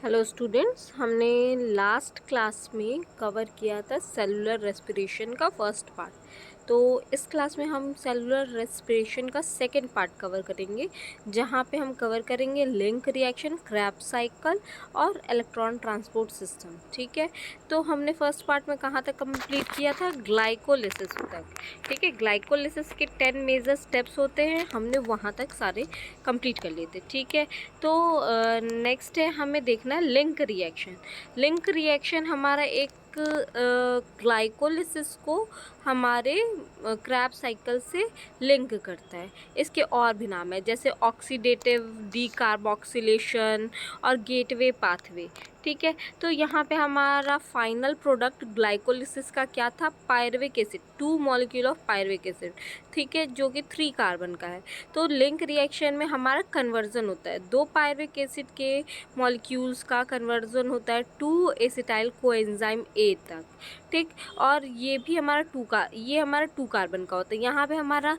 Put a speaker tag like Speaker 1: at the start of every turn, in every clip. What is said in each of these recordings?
Speaker 1: Hello students, हमने last class में cover किया था सेलुलर रेस्पिरेशन का फर्स्ट पार्ट। तो इस क्लास में हम सेलुलर रेस्पिरेशन का सेकंड पार्ट कवर करेंगे, जहां पे हम कवर करेंगे लिंक रिएक्शन, क्रेब्स साइकिल और इलेक्ट्रॉन ट्रांसपोर्ट सिस्टम। ठीक है, तो हमने फर्स्ट पार्ट में कहाँ तक कंप्लीट किया था? ग्लाइकोलिसिस तक। ठीक है, ग्लाइकोलिसिस के 10 मेजर स्टेप्स होते हैं, हमने वहाँ तक सारे कंप्लीट कर लिए थे। ठीक है, तो नेक्स्ट है हमें देखना है लिंक रिएक्शन। लिंक रिएक्शन हमारा एक ग्लाइकोलिसिस को हमारे क्रैब साइकिल से लिंक करता है। इसके और भी नाम है, जैसे ऑक्सीडेटिव डीकार्बोक्सिलेशन और गेटवे पाथवे। ठीक है, तो यहाँ पे हमारा फाइनल प्रोडक्ट ग्लाइकोलिसिस का क्या था? Pyruvic acid, 2 molecule of pyruvic acid. ठीक है, जो कि 3 कार्बन का है। तो लिंक रिएक्शन में हमारा कन्वर्जन होता है, 2 पायरुविक एसिड के मॉलिक्यूल्स का कन्वर्जन होता है 2 एसिटाइल कोएंजाइम ए तक। ठीक, और ये भी हमारा ये हमारा 2 कार्बन का होता है। यहाँ पे हमारा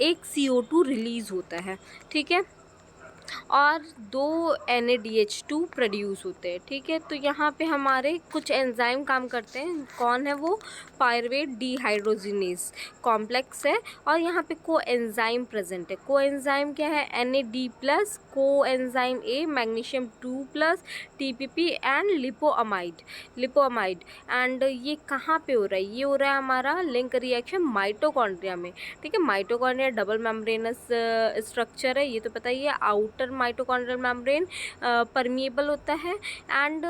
Speaker 1: एक CO2 रिलीज होता है। ठीक है, और 2 NADH2 प्रोड्यूस होते हैं। ठीक है, तो यहाँ पे हमारे कुछ एंजाइम काम करते हैं। कौन है वो? पायरुवेट डिहाइड्रोजिनेज कॉम्प्लेक्स है, और यहाँ पे को एंजाइम प्रेजेंट है। को एंजाइम क्या है? NAD+, को enzyme A, magnesium 2+, TPP and lipoamide. And ये कहाँ पे हो रहा है? ये हो रहा है हमारा लिंक रिएक्शन माइटोकॉन्ड्रिया में। ठीक है, माइटोकॉन्ड्रिया डबल मेम्ब्रेनस स्ट्रक्चर है, ये तो पता ही है। आउटर माइटोकॉन्ड्रियल मेम्ब्रेन परमिएबल होता है, एंड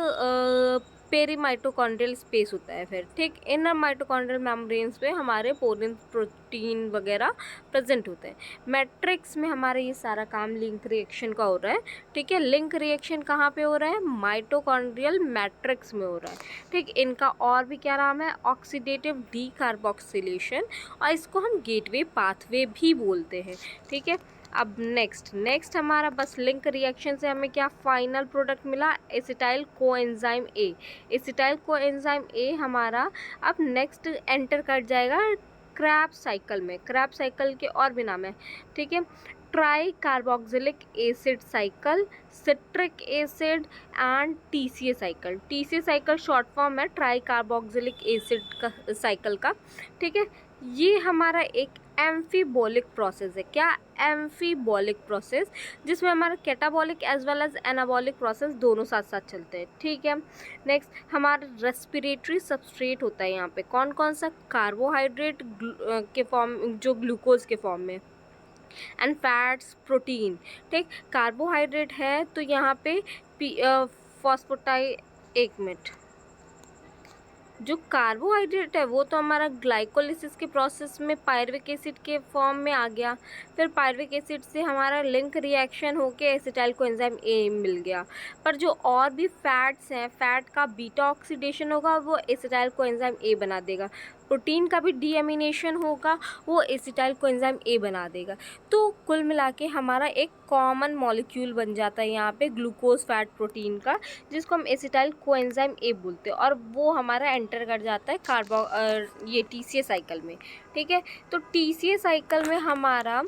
Speaker 1: पेरी माइटोकॉन्ड्रियल स्पेस होता है। फिर ठीक, इनर माइटोकॉन्ड्रियल मेम्ब्रेन्स पे हमारे पोरिन प्रोटीन वगैरह प्रेजेंट होते हैं। मैट्रिक्स में हमारे ये सारा काम लिंक रिएक्शन का हो रहा है। ठीक है, लिंक रिएक्शन कहाँ पे हो रहा है? माइटोकॉन्ड्रियल मैट्रिक्स में हो रहा है। ठीक, इनका और भी क्या नाम है? ऑक्सीडेटिव डीकार्बोक्सिलेशन, और इसको हम गेटवे पाथवे भी बोलते हैं। ठीक है, अब नेक्स्ट हमारा बस लिंक रिएक्शन से हमें क्या फाइनल प्रोडक्ट मिला? Acetyl coenzyme A. Acetyl coenzyme A हमारा अब नेक्स्ट एंटर कर जाएगा क्रैब साइकिल में। क्रैब साइकिल के और भी नाम है। ठीक है, try carboxylic acid cycle, citric acid and TCA cycle. TCA cycle short form है ट्राई कार्बोक्सिलिक एसिड का साइकिल का। ठीक है, ये हमारा एक एम्फीबॉलिक प्रोसेस है। क्या? एम्फीबॉलिक प्रोसेस, जिसमें हमारा catabolic as well as anabolic process दोनों साथ साथ चलते हैं। ठीक है, नेक्स्ट हमारा रेस्पिरेटरी सबस्ट्रेट होता है यहाँ पे। कौन कौन सा? कार्बोहाइड्रेट के फॉर्म, जो ग्लूकोज के फॉर्म में, एंड फैट्स, प्रोटीन। ठीक, कार्बोहाइड्रेट है तो यहाँ पे फॉस्फोटाई एक मिनट, जो कार्बोहाइड्रेट है वो तो हमारा ग्लाइकोलिसिस के प्रोसेस में पायरुविक एसिड के फॉर्म में आ गया। फिर पायरुविक एसिड से हमारा लिंक रिएक्शन होके एसिटाइल कोएंजाइम ए मिल गया। पर जो और भी फैट्स हैं, फैट का बीटा ऑक्सीडेशन होगा, वो एसिटाइल कोएंजाइम ए बना देगा। प्रोटीन का भी डीएमिनेशन होगा, वो एसिटाइल कोएंजाइम ए बना देगा। तो कुल मिला के हमारा एक कॉमन मॉलिक्यूल बन जाता है यहाँ पे ग्लूकोज फैट प्रोटीन का, जिसको हम एसिटाइल कोएंजाइम ए बोलते हैं, और वो हमारा एंटर कर जाता है ये TCA साइकिल में। ठीक है, तो TCA साइकिल में हमारा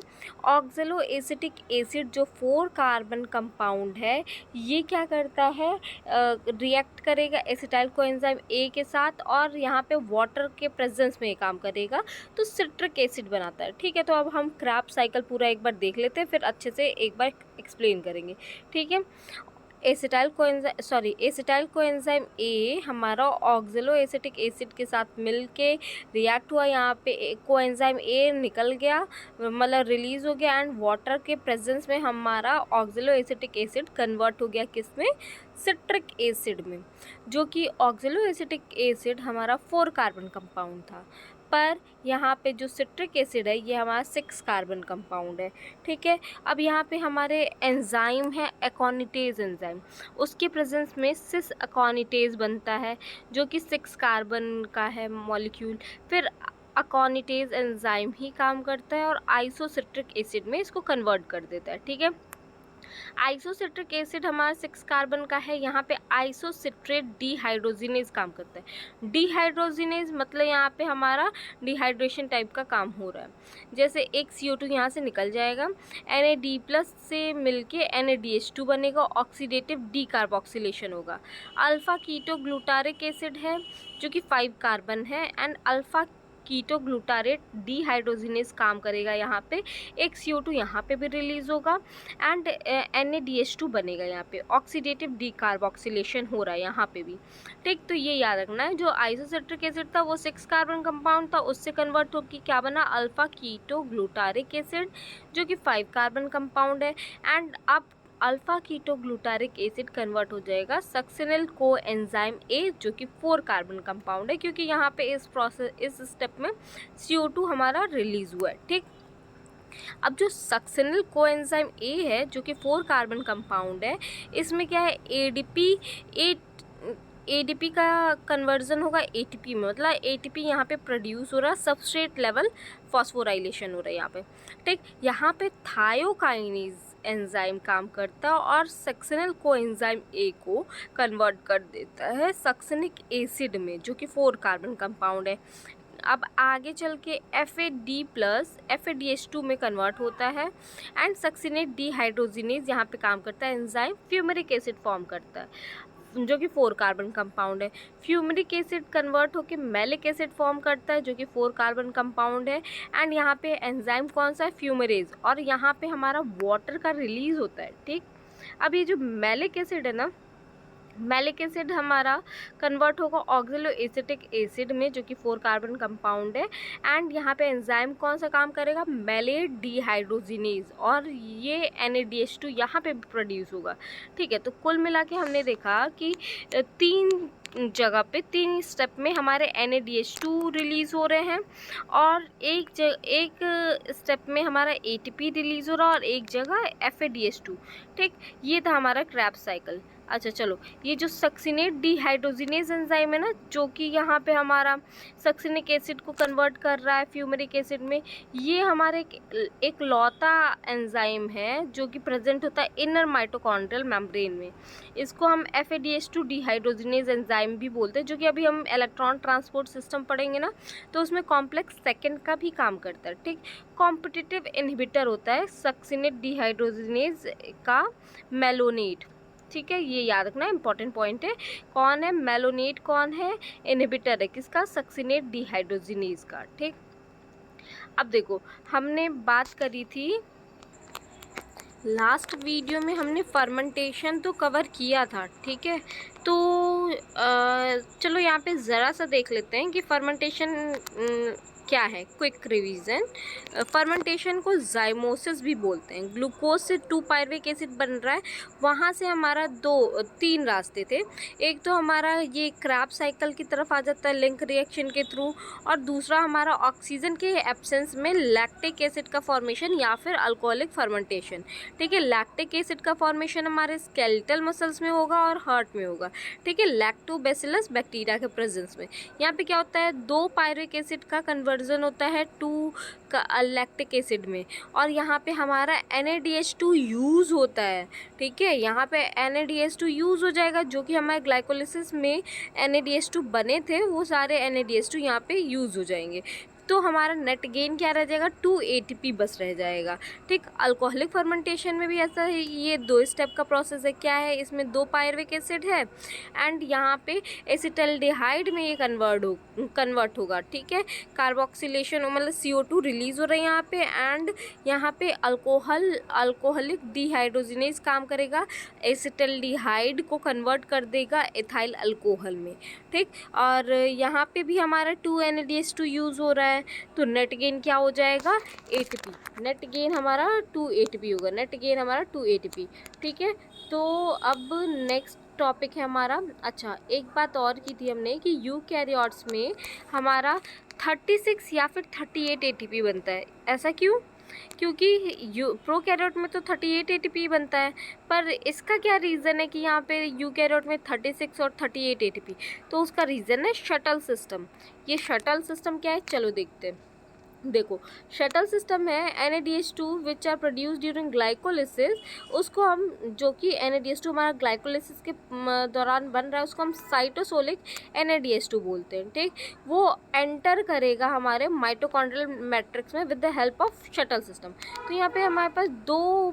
Speaker 1: ऑक्जेलो एसिटिक एसिड जो 4 कार्बन कंपाउंड है, ये क्या करता है? रिएक्ट करेगा एसिटाइल कोएंजाइम ए के साथ, और यहाँ पे वाटर के प्रेजेंस में ये काम करेगा, तो सिट्रिक एसिड बनाता है। ठीक है, तो अब हम क्रैब साइकिल पूरा एक बार देख लेते हैं, फिर अच्छे से एक बार एक्सप्लेन करेंगे। ठीक है, एसिटाइल कोएंजाइम ए हमारा ऑक्जेलो एसिटिक एसिड के साथ मिलके रिएक्ट हुआ, यहाँ पे कोएंजाइम ए निकल गया, मतलब रिलीज हो गया, एंड वाटर के प्रेजेंस में हमारा ऑक्जेलो एसिटिक एसिड कन्वर्ट हो गया किसमें? सिट्रिक एसिड में, जो कि ऑक्जेलो एसिटिक एसिड हमारा 4 कार्बन कंपाउंड था। पर यहाँ पे जो सिट्रिक एसिड है ये हमारा 6 कार्बन कंपाउंड है। ठीक है, अब यहाँ पे हमारे एंजाइम है एकोनिटेज एंजाइम, उसके प्रेजेंस में सिस एकोनिटेज बनता है, जो कि 6 कार्बन का है मॉलिक्यूल। फिर अकोनिटेज एंजाइम ही काम करता है और आइसोसिट्रिक एसिड में इसको कन्वर्ट कर देता है। ठीक है, आइसोसिट्रिक एसिड हमारा 6 कार्बन का है। यहाँ पे आइसोसिट्रेट डीहाइड्रोजिनेज काम करता है। डीहाइड्रोजिनेज मतलब यहाँ पे हमारा डिहाइड्रेशन टाइप का काम हो रहा है। जैसे एक CO2 यहाँ से निकल जाएगा, Na+ से मिलके NaDH2 बनेगा, ऑक्सीडेटिव डीकार्बोक्सिलेशन होगा। अल्फा कीटो ग्लूटारिक एसिड है जो कि 5 कार्बन है, and alpha keto glutarate dehydrogenase काम करेगा। यहाँ पे एक CO2 यहाँ पे भी रिलीज होगा एंड NaDH2 बनेगा। यहाँ पे ऑक्सीडेटिव डीकार्बोक्सिलेशन हो रहा है यहाँ पे भी, ठीक। तो ये याद रखना है, जो आइसोसिट्रिक एसिड था वो 6 कार्बन कंपाउंड था, उससे कन्वर्ट होकर क्या बना, अल्फा कीटो ग्लूटारिक एसिड जो कि 5 कार्बन कंपाउंड है। एंड अब alpha keto glutaric acid convert हो जाएगा सक्सिनिल कोएंजाइम ए जो कि 4 कार्बन कंपाउंड है, क्योंकि यहाँ पे इस स्टेप में CO2 हमारा रिलीज हुआ है, ठीक। अब जो सक्सिनिल कोएंजाइम ए है जो कि 4 कार्बन कंपाउंड है, इसमें क्या है, ADP का कन्वर्जन होगा ATP में, मतलब ATP यहाँ पे प्रोड्यूस हो रहा है, सबस्ट्रेट लेवल फॉस्फोराइलेशन हो रहा है यहाँ पे, ठीक। यहाँ पे थायोकाइनेज एंजाइम काम करता है और सक्सिनिल कोएंजाइम ए को कन्वर्ट कर देता है सक्सिनिक एसिड में जो कि 4 कार्बन कंपाउंड है। अब आगे चल के FAD+FADH2 में कन्वर्ट होता है एंड सक्सिनेट डीहाइड्रोजिनेज यहाँ पे काम करता है, एंजाइम फ्यूमेरिक एसिड फॉर्म करता है जो कि 4 कार्बन कंपाउंड है। फ्यूमेरिक एसिड कन्वर्ट होकर मैलिक एसिड फॉर्म करता है जो कि 4 कार्बन कंपाउंड है, एंड यहाँ पे एंजाइम कौन सा है, फ्यूमेरेज, और यहाँ पे हमारा वाटर का रिलीज होता है, ठीक। अब ये जो मैलिक एसिड है ना, मैलिक एसिड हमारा कन्वर्ट होगा ऑक्जेलो एसिटिक एसिड में जो कि 4 कार्बन कंपाउंड है, एंड यहाँ पे एंजाइम कौन सा काम करेगा, मैलेट डीहाइड्रोजिनेज, और ये NaDH2 यहाँ पे प्रोड्यूस होगा, ठीक है। तो कुल मिला के हमने देखा कि 3 जगह पे 3 स्टेप में हमारे NaDH2 रिलीज़ हो रहे हैं, और एक स्टेप में हमारा ATP रिलीज़ हो रहा है, और एक जगह FADH2, ठीक। ये था हमारा क्रैब साइकिल। अच्छा चलो, ये जो सक्सिनेट डीहाइड्रोजिनेज एंजाइम है ना, जो कि यहाँ पे हमारा सक्सिनिक एसिड को कन्वर्ट कर रहा है फ्यूमेरिक एसिड में, ये हमारे एक लौता एंजाइम है जो कि प्रेजेंट होता है इनर माइटोकॉन्ड्रियल मेम्ब्रेन में। इसको हम FADH2 डीहाइड्रोजिनेज एंजाइम भी बोलते हैं, जो कि अभी हम इलेक्ट्रॉन ट्रांसपोर्ट सिस्टम पढ़ेंगे ना, तो उसमें कॉम्प्लेक्स सेकेंड का भी काम करता है, ठीक। कॉम्पिटिटिव इनहिबिटर होता है सक्सिनेट डीहाइड्रोजिनेज का मेलोनेट, ठीक है। ये याद रखना इंपॉर्टेंट पॉइंट है। कौन है मेलोनेट, कौन है इनहिबिटर है किसका, सक्सिनेट डीहाइड्रोजिनेज का, ठीक। अब देखो, हमने बात करी थी लास्ट वीडियो में, हमने फर्मेंटेशन तो कवर किया था, ठीक है। तो चलो यहाँ पे ज़रा सा देख लेते हैं कि फर्मेंटेशन क्या है। क्विक रिवीजन, फर्मेंटेशन को जाइमोसिस भी बोलते हैं। ग्लूकोज से 2 पायरुविक एसिड बन रहा है, वहाँ से हमारा 3 रास्ते थे। एक तो हमारा ये क्रैब साइकिल की तरफ आ जाता है लिंक रिएक्शन के थ्रू, और दूसरा हमारा ऑक्सीजन के एब्सेंस में लैक्टिक एसिड का फॉर्मेशन या फिर अल्कोहलिक फर्मेंटेशन, ठीक है। लैक्टिक एसिड का फॉर्मेशन हमारे स्केलेटल मसल्स में होगा और हार्ट में होगा, ठीक है, लैक्टोबैसिलस बैक्टीरिया के प्रेजेंस में। यहाँ पे क्या होता है, 2 पायरुविक एसिड का कन्वर्जन होता है 2 का लैक्टिक एसिड में, और यहाँ पे हमारा NaDH2 यूज़ होता है, ठीक है। यहाँ पे NaDH2 यूज़ हो जाएगा, जो कि हमारे ग्लाइकोलिसिस में NaDH2 बने थे, वो सारे NaDH2 यहाँ पे यूज़ हो जाएंगे। तो हमारा नेट गेन क्या रह जाएगा, 2 ATP बस रह जाएगा, ठीक। अल्कोहलिक फर्मेंटेशन में भी ऐसा है, ये 2 स्टेप का प्रोसेस है। क्या है, इसमें 2 पायरुविक एसिड है, एंड यहाँ पे एसिटल्डिहाइड में ये कन्वर्ट होगा, ठीक है। कार्बोक्सिलेशन मतलब CO2 रिलीज़ हो रहा है यहाँ पे, एंड यहाँ पे अल्कोहलिक डीहाइड्रोजिनेज काम करेगा, एसिटल्डिहाइड को कन्वर्ट कर देगा एथाइल अल्कोहल में, ठीक। और यहाँ पे भी हमारा 2 NaDH2 यूज़ हो रहा है, तो नेट गेन क्या हो जाएगा, ATP। नेट गेन हमारा 2 ATP होगा, नेट गेन हमारा 2 ATP, ठीक है। तो अब नेक्स्ट टॉपिक है हमारा, अच्छा एक बात और की थी हमने कि यूकैरियोट्स में हमारा 36 या फिर 38 ATP बनता है। ऐसा क्यों, क्योंकि प्रोकैरियोट में तो 38 ATP बनता है, पर इसका क्या रीज़न है कि यहाँ पे यूकैरियोट में 36 और 38 ATP, तो उसका रीज़न है शटल सिस्टम। ये शटल सिस्टम क्या है, चलो देखते हैं। देखो शटल सिस्टम है NADH2 which are produce during glycolysis, उसको हम, जो कि NADH2 हमारा ग्लाइकोलिसिस के दौरान बन रहा है, उसको हम साइटोसोलिक NADH2 बोलते हैं। ठीक, वो एंटर करेगा हमारे माइटोकॉन्ड्रियल मैट्रिक्स में with the help of shuttle system. तो यहाँ पे हमारे पास दो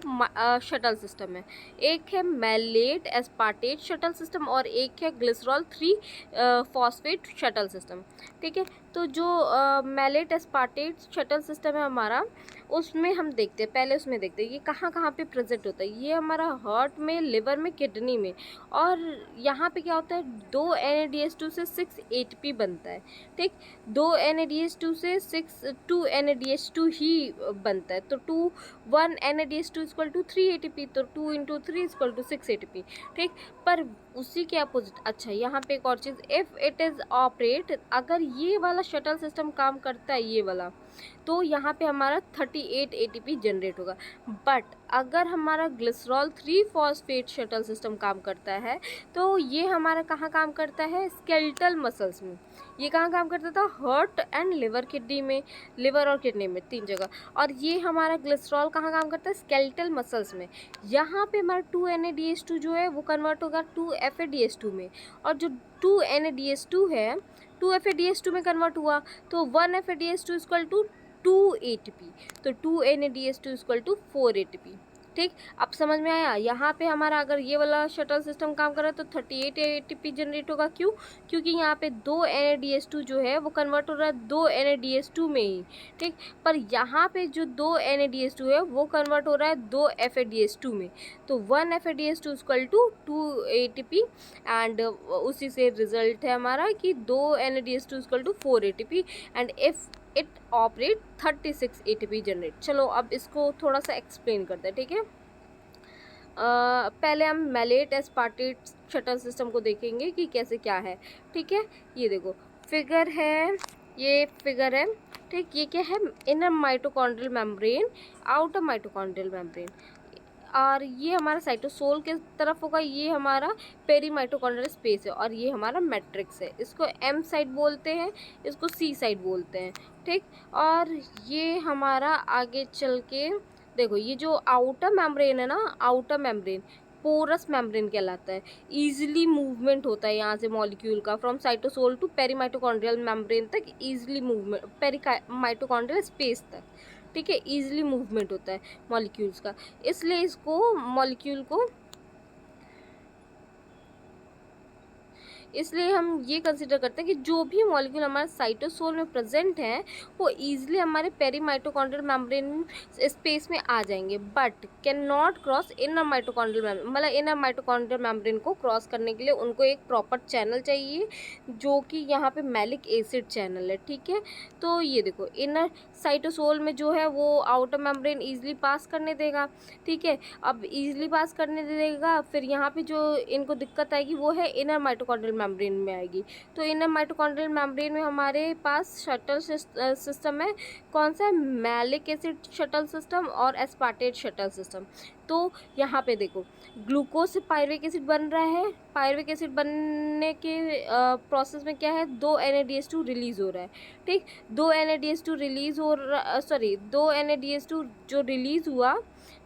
Speaker 1: शटल सिस्टम है, एक है मैलेट एस्पार्टेट शटल सिस्टम और एक है ग्लिसरॉल 3 फॉस्फेट शटल सिस्टम। ठीक है, तो जो मैलेट एस्पार्टेट शटल सिस्टम है हमारा, उसमें हम देखते हैं, पहले उसमें देखते हैं ये कहाँ कहाँ पे प्रेजेंट होता है। ये हमारा हार्ट में, लिवर में, किडनी में। और यहाँ पे क्या होता है, 2 NADH2 से 6 ATP बनता है। ठीक, 2 NADH2 से 2 NADH2 ही बनता है। तो 1 NADH2 इक्वल टू 3 ATP, तो 2 इंटू 3 इक्वल टू 6 ATP। ठीक, पर उसी के अपोजिट, अच्छा यहाँ पे एक और चीज़, इफ़ इट इज़ ऑपरेट, अगर ये वाला शटल सिस्टम काम करता है, ये वाला, तो यहाँ पे हमारा 38 ATP जनरेट होगा। बट अगर हमारा ग्लिसरॉल 3 फॉस्फेट शटल सिस्टम काम करता है, तो ये हमारा कहाँ काम करता है, स्केलेटल मसल्स में। ये कहाँ काम करता था, हार्ट एंड लिवर, किडनी में, लिवर और किडनी में, 3 जगह। और ये हमारा ग्लिसरॉल कहाँ काम करता है, स्केलेटल मसल्स में। यहाँ पे हमारा 2 NADH2 जो है वो कन्वर्ट होगा 2 FADH2 में, और जो 2 NADH2 है 2 FADH2 में कन्वर्ट हुआ, तो 1 FADH2 इक्वल टू 2 ATP, तो 2 NADH2 इक्वल टू 4 ATP। ठीक, अब समझ में आया। यहाँ पे हमारा अगर ये वाला शटल सिस्टम काम कर रहा है तो 38 ATP जनरेट होगा। क्यों, क्योंकि यहाँ पे 2 NADH2 जो है वो कन्वर्ट हो रहा है 2 NADH2 में ही। ठीक, पर यहाँ पे जो 2 NADH2 है वो कन्वर्ट हो रहा है 2 FADH2 में, तो 1 FADH2 equal to 2 ATP, and उसी से रिजल्ट है हमारा कि 2 NADH2 equal to 4 ATP, and if it operate 36 ATP generate. चलो अब इसको थोड़ा सा एक्सप्लेन करते हैं। ठीक है, पहले हम मैलेट एस्पार्टेट शटल सिस्टम को देखेंगे कि कैसे क्या है। ठीक है, ये देखो फिगर है, ये फिगर है। ठीक, ये क्या है, inner mitochondrial membrane, outer mitochondrial membrane, और ये हमारा साइटोसोल के तरफ होगा, ये हमारा पेरी माइटोकॉन्ड्रियल स्पेस है, और ये हमारा मैट्रिक्स है। इसको M साइड बोलते हैं, इसको C साइड बोलते हैं। ठीक, और ये हमारा आगे चल के देखो, ये जो आउटर मेम्ब्रेन है ना, आउटर मेम्ब्रेन पोरस मेम्ब्रेन कहलाता है। ईजिली मूवमेंट होता है यहाँ से मॉलिक्यूल का, from cytosol to peri mitochondrial membrane तक easily movement, peri mitochondrial space तक। ठीक है, ईजिली मूवमेंट होता है मॉलिक्यूल्स का, इसलिए इसको मॉलिक्यूल को, इसलिए हम ये कंसिडर करते हैं कि जो भी मॉलिक्यूल हमारे साइटोसोल में प्रेजेंट हैं वो ईजिली हमारे पेरी माइटोकॉन्ड्रियल मेम्ब्रेन स्पेस में आ जाएंगे, but can not cross inner mitochondrial membrane. मतलब इनर माइटोकॉन्ड्रियल मेम्ब्रेन को क्रॉस करने के लिए उनको एक प्रॉपर चैनल चाहिए, जो कि यहाँ पे मैलिक एसिड चैनल है। ठीक है, तो ये देखो इनर साइटोसोल में जो है वो आउटर मेम्ब्रेन ईजिली पास करने देगा। ठीक है, अब ईजिली पास करने देगा, फिर यहाँ पे जो इनको दिक्कत आएगी वो है इनर माइटोकॉन्ड्रियल मेम्ब्रेन में आएगी। तो इनर माइटोकॉन्ड्रियल मेम्ब्रेन में हमारे पास शटल सिस्टम है, कौन सा, मैलिक एसिड शटल सिस्टम और एस्पार्टेट शटल सिस्टम। तो यहाँ पे देखो ग्लूकोज से पायरुविक एसिड बन रहा है, पायरुविक एसिड बनने के प्रोसेस में क्या है, 2 NADH2 रिलीज हो रहा है। ठीक, 2 NADH2 रिलीज हो रहा, सॉरी 2 NADH2 जो रिलीज हुआ,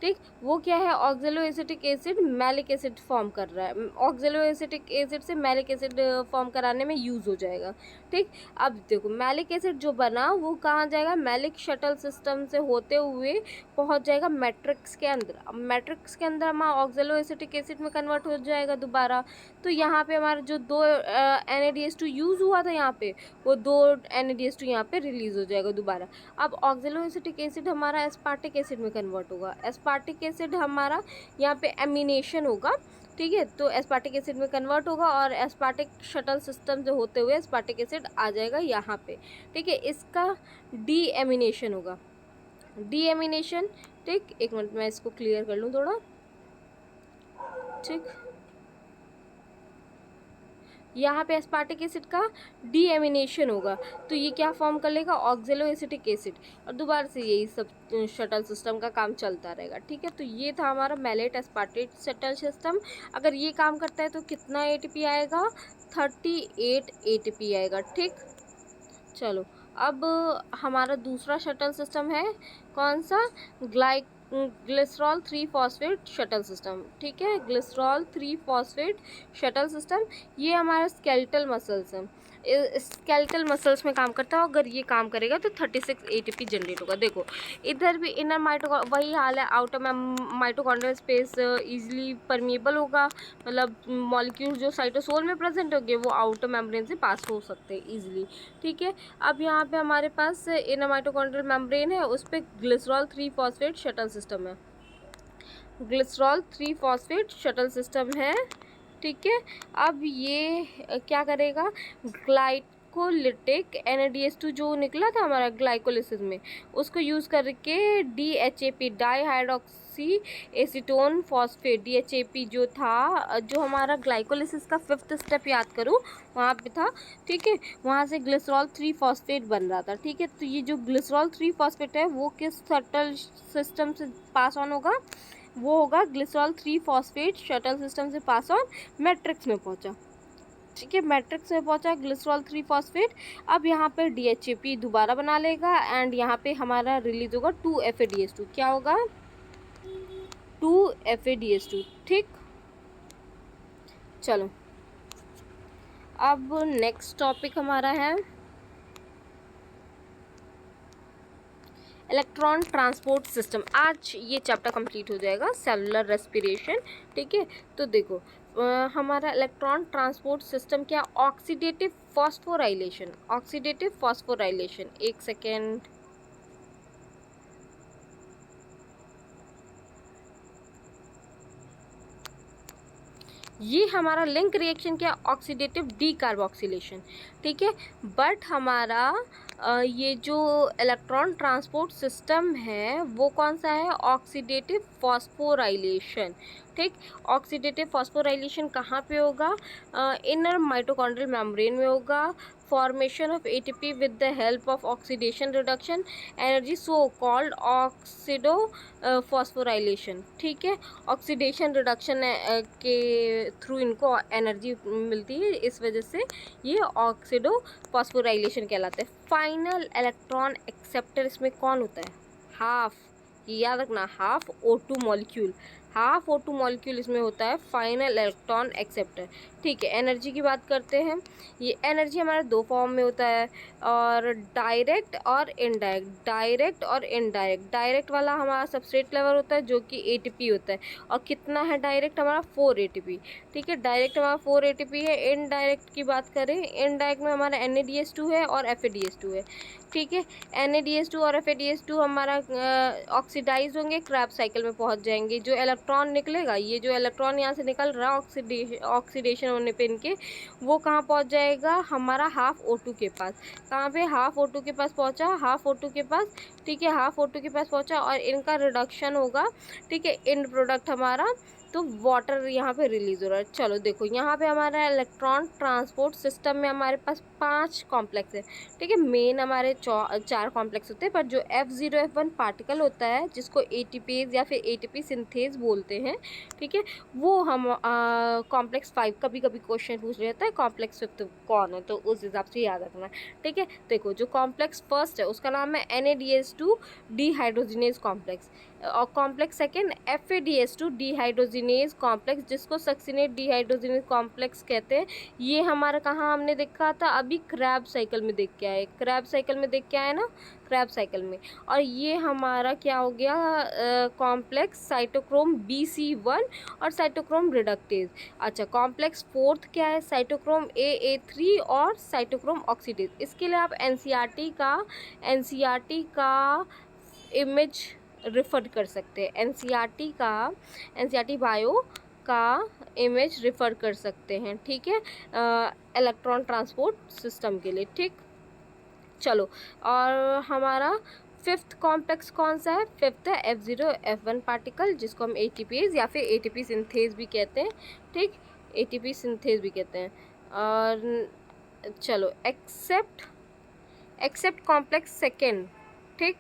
Speaker 1: ठीक, वो क्या है, ऑक्जेलो acetic acid malic acid form कर रहा है, ऑक्जेलो एसिटिक एसिड से मैलिक एसिड फॉर्म कराने में यूज़ हो जाएगा। ठीक, अब देखो मैलिक एसिड जो बना वो कहाँ जाएगा, मैलिक शटल सिस्टम से होते हुए पहुँच जाएगा मैट्रिक्स के अंदर। अब मैट्रिक्स के अंदर हमारा ऑक्जेलो एसिटिक एसिड में कन्वर्ट हो जाएगा दोबारा। तो यहाँ पे हमारा जो 2 NADH2 यूज़ हुआ था यहाँ पे, वो 2 NADH2 यहाँ पे रिलीज़ हो जाएगा दोबारा। अब ऑक्जेलो एसिटिक एसिड हमारा एस्पार्टिक एसिड में कन्वर्ट होगा, एस्पार्टिक एसिड हमारा यहाँ पे एमिनेशन होगा। ठीक है, तो एस्पार्टिक एसिड में कन्वर्ट होगा और एस्पार्टिक शटल सिस्टम से होते हुए एस्पार्टिक एसिड आ जाएगा यहाँ पे। ठीक है, इसका डी एमिनेशन होगा, डी एमिनेशन। ठीक, एक मिनट मैं इसको क्लियर कर लूँ थोड़ा। ठीक, यहाँ पे एस्पार्टिक एसिड का डीएमिनेशन होगा, तो ये क्या फॉर्म कर लेगा, ऑक्जेलो एसिटिक एसिड, और दोबारा से यही सब शटल सिस्टम का काम चलता रहेगा। ठीक है, तो ये था हमारा मैलेट एस्पार्टेट शटल सिस्टम। अगर ये काम करता है तो कितना ATP आएगा, 38 ATP आएगा। ठीक, चलो अब हमारा दूसरा शटल सिस्टम है कौन सा, ग्लिसरॉल 3 फॉस्फेट शटल सिस्टम, ठीक है, ग्लिसरॉल 3 फॉस्फेट शटल सिस्टम। ये हमारा स्केलेटल मसल्स है, स्केलेटल मसल्स में काम करता है। अगर ये काम करेगा तो 36 एटीपी जनरेट होगा। देखो इधर भी इनर वही हाल है, outer mitochondrial space easily permeable होगा, मतलब मॉलिक्यूल जो साइटोसोल में प्रेजेंट होंगे वो आउटर मेम्ब्रेन से पास हो सकते हैं इजीली, ठीक है। अब यहाँ पे हमारे पास इनर माइटोकॉन्ड्रियल मेम्ब्रेन है, उस पर ग्लिसरॉल 3 फॉस्फेट शटल सिस्टम है, ग्लिसरॉल 3 फॉस्फेट शटल सिस्टम है, ठीक है। अब ये क्या करेगा, ग्लाइकोलिटिक NADH2 जो निकला था हमारा ग्लाइकोलिसिस में, उसको यूज़ करके DHAP dihydroxy acetone phosphate, DHAP जो था, जो हमारा ग्लाइकोलिसिस का 5th स्टेप याद करूँ वहाँ पे था, ठीक है, वहाँ से ग्लिसरॉल 3 फॉस्फेट बन रहा था, ठीक है। तो ये जो ग्लिसरॉल 3 फॉस्फेट है वो किस शटल सिस्टम से पास ऑन होगा, वो होगा ग्लिसरॉल 3 फॉस्फेट शटल सिस्टम से पास ऑन मैट्रिक्स में पहुंचा, ठीक है, मैट्रिक्स में पहुंचा ग्लिसरॉल 3 फॉस्फेट। अब यहाँ पे DHAP दोबारा बना लेगा एंड यहाँ पे हमारा रिलीज होगा 2FADH2, क्या होगा 2FADH2, ठीक। चलो अब नेक्स्ट टॉपिक हमारा है इलेक्ट्रॉन ट्रांसपोर्ट सिस्टम। आज ये चैप्टर कंप्लीट हो जाएगा, सेलुलर रेस्पिरेशन, ठीक है। तो देखो हमारा इलेक्ट्रॉन ट्रांसपोर्ट सिस्टम क्या, ऑक्सीडेटिव फॉस्फोराइलेशन, ऑक्सीडेटिव फॉस्फोराइलेशन, एक सेकेंड, ये हमारा लिंक रिएक्शन क्या, ऑक्सीडेटिव डीकार्बोक्सिलेशन, ठीक है। बट हमारा ये जो इलेक्ट्रॉन ट्रांसपोर्ट सिस्टम है वो कौन सा है, ऑक्सीडेटिव फॉस्फोराइलेशन, ठीक। ऑक्सीडेटिव फॉस्फोराइलेशन कहाँ पे होगा, इनर माइटोकॉन्ड्रियल मेम्ब्रेन में होगा, formation of ATP with the help of oxidation reduction energy, so called oxido phosphorylation, ठीक है। ऑक्सीडेशन रिडक्शन के थ्रू इनको एनर्जी मिलती है, इस वजह से ये ऑक्सीडो फॉस्फोराइलेशन कहलाते हैं। फाइनल इलेक्ट्रॉन एक्सेप्टर इसमें कौन होता है, हाफ, ये याद रखना, half O2 molecule, half O2 molecule इसमें होता है फाइनल इलेक्ट्रॉन एक्सेप्टर, ठीक है। एनर्जी की बात करते हैं, ये एनर्जी हमारे दो फॉर्म में होता है, और डायरेक्ट और इनडायरेक्ट, डायरेक्ट और इनडायरेक्ट। डायरेक्ट वाला हमारा सबस्ट्रेट लेवल होता है जो कि ATP होता है, और कितना है डायरेक्ट हमारा 4 ATP, ठीक है, डायरेक्ट हमारा 4 ATP है। इनडायरेक्ट की बात करें, इनडायरेक्ट में हमारा NADH2 है और FADH2 है, ठीक है। NADH2 और FADH2 हमारा ऑक्सीडाइज होंगे, क्रैब साइकिल में पहुंच जाएंगे। जो इलेक्ट्रॉन निकलेगा, ये जो इलेक्ट्रॉन यहाँ से निकल रहा है ऑक्सीडेशन होने पे इनके, वो कहाँ पहुंच जाएगा, हमारा हाफ O2 के पास। कहाँ पे, हाफ O2 के पास पहुंचा, हाफ O2 के पास, ठीक है, हाफ O2 के पास पहुंचा, और इनका रिडक्शन होगा, ठीक है, एंड प्रोडक्ट हमारा, तो वाटर यहाँ पे रिलीज हो रहा है। चलो देखो यहाँ पे हमारा इलेक्ट्रॉन ट्रांसपोर्ट सिस्टम में हमारे पास 5 कॉम्प्लेक्स है, ठीक है। मेन हमारे 4 कॉम्प्लेक्स होते हैं, पर जो F0F1 पार्टिकल होता है जिसको ATPase या फिर ATP सिंथेज बोलते हैं, ठीक है, वो हम कॉम्प्लेक्स 5, कभी कभी क्वेश्चन पूछ लेता है कॉम्प्लेक्स 5 कौन है, तो उस हिसाब से याद रखना, ठीक है। देखो जो कॉम्प्लेक्स फर्स्ट है उसका नाम है NADH2 डिहाइड्रोजिनेज कॉम्प्लेक्स, और complex second FADH2 dehydrogenase complex, जिसको सक्सिनेट डिहाइड्रोजिनेज कॉम्प्लेक्स कहते हैं। ये हमारा कहाँ हमने देखा था, अभी क्रैब साइकिल में देख के आए, क्रैब साइकिल में देख के आए ना, क्रैब साइकिल में। और ये हमारा क्या हो गया, कॉम्प्लेक्स साइटोक्रोम BC1 और साइटोक्रोम रिडक्टेज। अच्छा कॉम्प्लेक्स फोर्थ क्या है, साइटोक्रोम AA3 और साइटोक्रोम ऑक्सीडेज। इसके लिए आप NCERT का इमेज रेफर कर सकते हैं, NCERT बायो का इमेज रेफर कर सकते हैं, ठीक है, इलेक्ट्रॉन ट्रांसपोर्ट सिस्टम के लिए, ठीक। चलो और हमारा 5th कॉम्प्लेक्स कौन सा है, 5th है F0F1 पार्टिकल, जिसको हम ATPase या फिर ATP सिंथेज भी कहते हैं, ठीक, ATP सिंथेज भी कहते हैं। और चलो एक्सेप्ट कॉम्प्लेक्स सेकेंड, ठीक,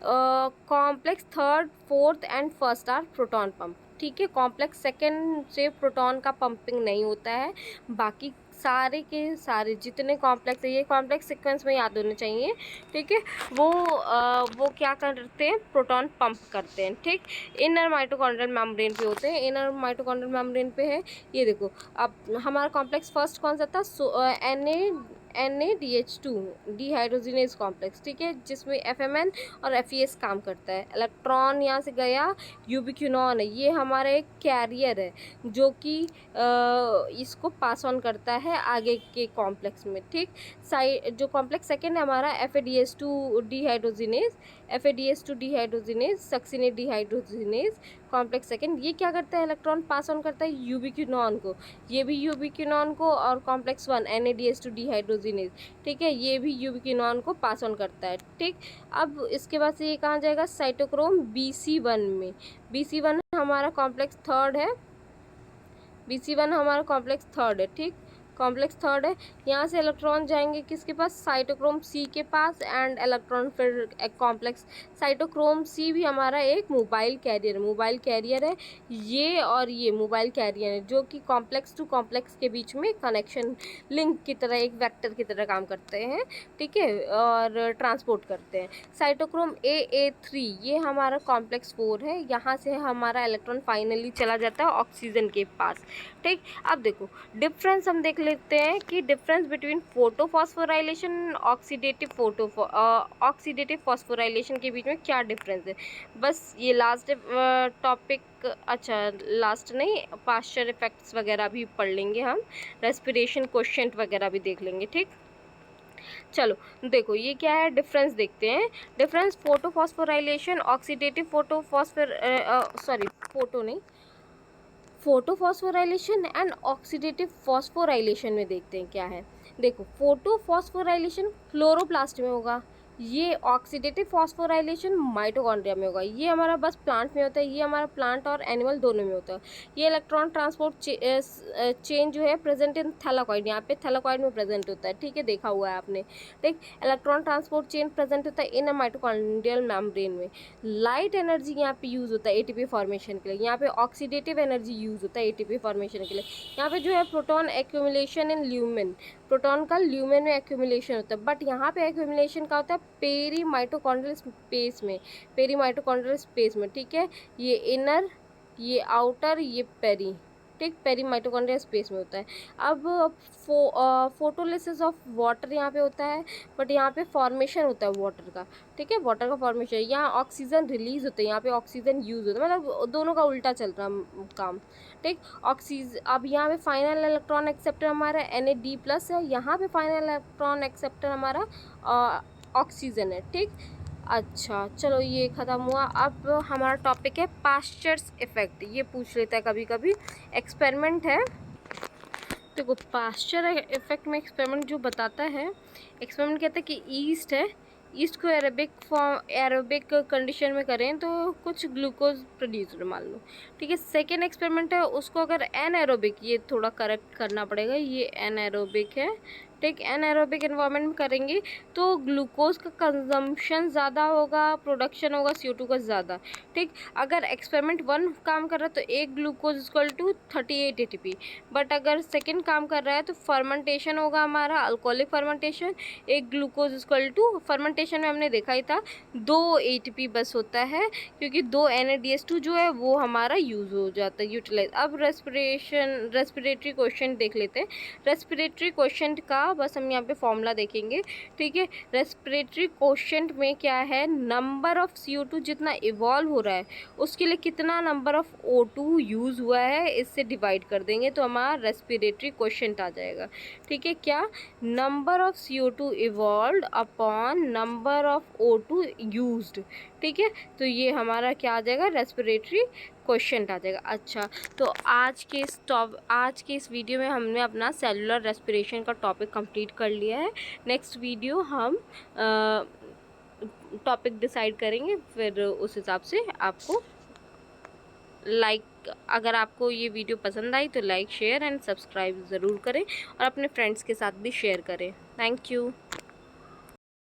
Speaker 1: complex 3rd 4th and 1st are proton pump, ठीक है। कॉम्प्लेक्स सेकेंड से प्रोटॉन का पंपिंग नहीं होता है। बाकी सारे के सारे जितने कॉम्प्लेक्स है, ये कॉम्प्लेक्स सीक्वेंस में याद होने चाहिए, ठीक है। वो क्या करते हैं, प्रोटॉन पंप करते हैं, ठीक। इनर माइटोकॉन्ड्रियल मेम्ब्रेन पे होते हैं, इनर माइटोकॉन्ड्रियल मेम्ब्रेन पे है। ये देखो, अब हमारा कॉम्प्लेक्स फर्स्ट कौन सा था, NADH2 डिहाइड्रोजिनेज कॉम्प्लेक्स, ठीक है, जिसमें FMN और FES काम करता है। इलेक्ट्रॉन यहाँ से गया, यूबिक्विनॉन है, ये हमारा एक कैरियर है जो कि इसको पास ऑन करता है आगे के कॉम्प्लेक्स में, ठीक। जो कॉम्प्लेक्स सेकेंड है हमारा FADH2 dehydrogenase, FADH2 dehydrogenase, succinate dehydrogenase complex second. ये क्या करता है, इलेक्ट्रॉन पास ऑन करता है यूबिक्विनॉन को, ये भी यूबिक्विनॉन को, और कॉम्प्लेक्स 1 NADH2 डिहाइड्रोजिनेज, ठीक है, ये भी यूबिक्विनॉन को पास ऑन करता है, ठीक। अब इसके बाद से ये कहाँ जाएगा, साइटोक्रोम BC1 में। BC1 हमारा कॉम्प्लेक्स थर्ड है, BC1 हमारा कॉम्प्लेक्स थर्ड है, ठीक, कॉम्प्लेक्स थर्ड है। यहाँ से इलेक्ट्रॉन जाएंगे किसके पास, साइटोक्रोम C के पास, एंड इलेक्ट्रॉन फिर एक कॉम्प्लेक्स साइटोक्रोम C भी हमारा एक मोबाइल कैरियर है, ये और ये मोबाइल कैरियर है, जो कि कॉम्प्लेक्स टू कॉम्प्लेक्स के बीच में कनेक्शन लिंक की तरह, एक वेक्टर की तरह काम करते हैं, ठीक है, और ट्रांसपोर्ट करते हैं। साइटोक्रोम AA3 ये हमारा कॉम्प्लेक्स 4 है, यहाँ से हमारा इलेक्ट्रॉन फाइनली चला जाता है ऑक्सीजन के पास, ठीक। अब देखो डिफरेंस हम देख लेते हैं कि difference between photophosphorylation oxidative phosphorylation के बीच में क्या डिफरेंस है। बस ये लास्ट टॉपिक, अच्छा लास्ट नहीं, पास्चर इफेक्ट्स वगैरह भी पढ़ लेंगे हम, रेस्पिरेशन क्वोशिएंट वगैरह भी देख लेंगे, ठीक। चलो देखो ये क्या है, डिफरेंस देखते हैं। Difference photophosphorylation oxidative photophosphorylation and oxidative phosphorylation में देखते हैं क्या है। देखो फोटोफॉस्फोराइलेशन क्लोरोप्लास्ट में होगा, ये ऑक्सीडेटिव फॉस्फोराइलेशन माइटोकॉन्ड्रिया में होगा। ये हमारा बस प्लांट में होता है, ये हमारा प्लांट और एनिमल दोनों में होता है। ये इलेक्ट्रॉन ट्रांसपोर्ट चेन जो है प्रेजेंट इन थैलाकॉइड, यहाँ पे थैलाकॉइड में प्रेजेंट होता है, ठीक है, देखा हुआ है आपने, ठीक। इलेक्ट्रॉन ट्रांसपोर्ट चेन प्रेजेंट होता है इन माइटोकॉन्ड्रियल मेम्ब्रेन में। लाइट एनर्जी यहाँ पे यूज़ होता है ATP फॉर्मेशन के लिए, यहाँ पे ऑक्सीडेटिव एनर्जी यूज़ होता है ATP फॉर्मेशन के लिए। यहाँ पे जो है प्रोटॉन एक्यूमुलेशन इन ल्यूमेन, प्रोटॉन का ल्यूमेन में एक्यूमुलेशन होता है, बट यहाँ पे एक्यूमुलेशन का होता है पेरी माइटोकॉन्ड्रियल स्पेस में, ठीक है, ये इनर, ये आउटर, ये पेरी, ठीक, पेरी माइटोकॉन्ड्रियल स्पेस में होता है। अब फोटोलिसिस ऑफ वाटर यहाँ पे होता है, बट यहाँ पे फॉर्मेशन होता है वाटर का, ठीक है, वाटर का फॉर्मेशन। यहाँ ऑक्सीजन रिलीज होता है, यहाँ पे ऑक्सीजन यूज होता है, मतलब दोनों का उल्टा चल रहा काम, ठीक। अब यहाँ पे फाइनल इलेक्ट्रॉन एक्सेप्टर हमारा Na+, है, यहाँ पे फाइनल इलेक्ट्रॉन एक्सेप्टर हमारा ऑक्सीजन है, ठीक। अच्छा चलो ये ख़त्म हुआ। अब हमारा टॉपिक है पास्चर्स इफेक्ट, ये पूछ लेता है कभी कभी, एक्सपेरिमेंट है। देखो पास्चर इफेक्ट में एक्सपेरिमेंट जो बताता है, एक्सपेरिमेंट कहता है कि ईस्ट है, ईस्ट को एरोबिक कंडीशन में करें तो कुछ ग्लूकोज प्रोड्यूस हो, मान लो, ठीक है। सेकेंड एक्सपेरिमेंट है, उसको अगर एनएरोबिक, ये थोड़ा करेक्ट करना पड़ेगा, ये एनएरोबिक है, ठीक, एनएरोबिक एनवायरनमेंट में करेंगे तो ग्लूकोज का कंजम्पशन ज़्यादा होगा, प्रोडक्शन होगा CO2 का ज़्यादा, ठीक। अगर एक्सपेरिमेंट 1 काम कर रहा है तो एक glucose equal to 38 ATP, but अगर सेकेंड काम कर रहा है तो फर्मेंटेशन होगा हमारा अल्कोहलिक फर्मेंटेशन, एक ग्लूकोज इक्वल टू, फर्मेंटेशन में हमने देखा ही था 2 ATP बस होता है, क्योंकि 2 NADH2 जो है वो हमारा यूज़ हो जाता है, यूटिलाइज। अब रेस्पिरेटरी क्वेश्चन देख लेते हैं। रेस्पिरेटरी क्वेश्चन का बस हम यहाँ पे फॉर्मूला देखेंगे, ठीक है। रेस्पिरेटरी क्वोशिएंट में क्या है, नंबर ऑफ CO2 जितना इवॉल्व हो रहा है उसके लिए कितना नंबर ऑफ O2 यूज़ हुआ है, इससे डिवाइड कर देंगे तो हमारा रेस्पिरेटरी क्वोशिएंट आ जाएगा, ठीक है। क्या, number of CO2 evolve upon number of O2 used, ठीक है, तो ये हमारा क्या आ जाएगा, रेस्पिरेटरी क्वेश्चन आ जाएगा। अच्छा तो आज के इस वीडियो में हमने अपना सेलुलर रेस्पिरेशन का टॉपिक कंप्लीट कर लिया है। नेक्स्ट वीडियो हम टॉपिक डिसाइड करेंगे, फिर उस हिसाब से आपको अगर आपको ये वीडियो पसंद आई तो लाइक शेयर एंड सब्सक्राइब ज़रूर करें और अपने फ्रेंड्स के साथ भी शेयर करें। Thank you.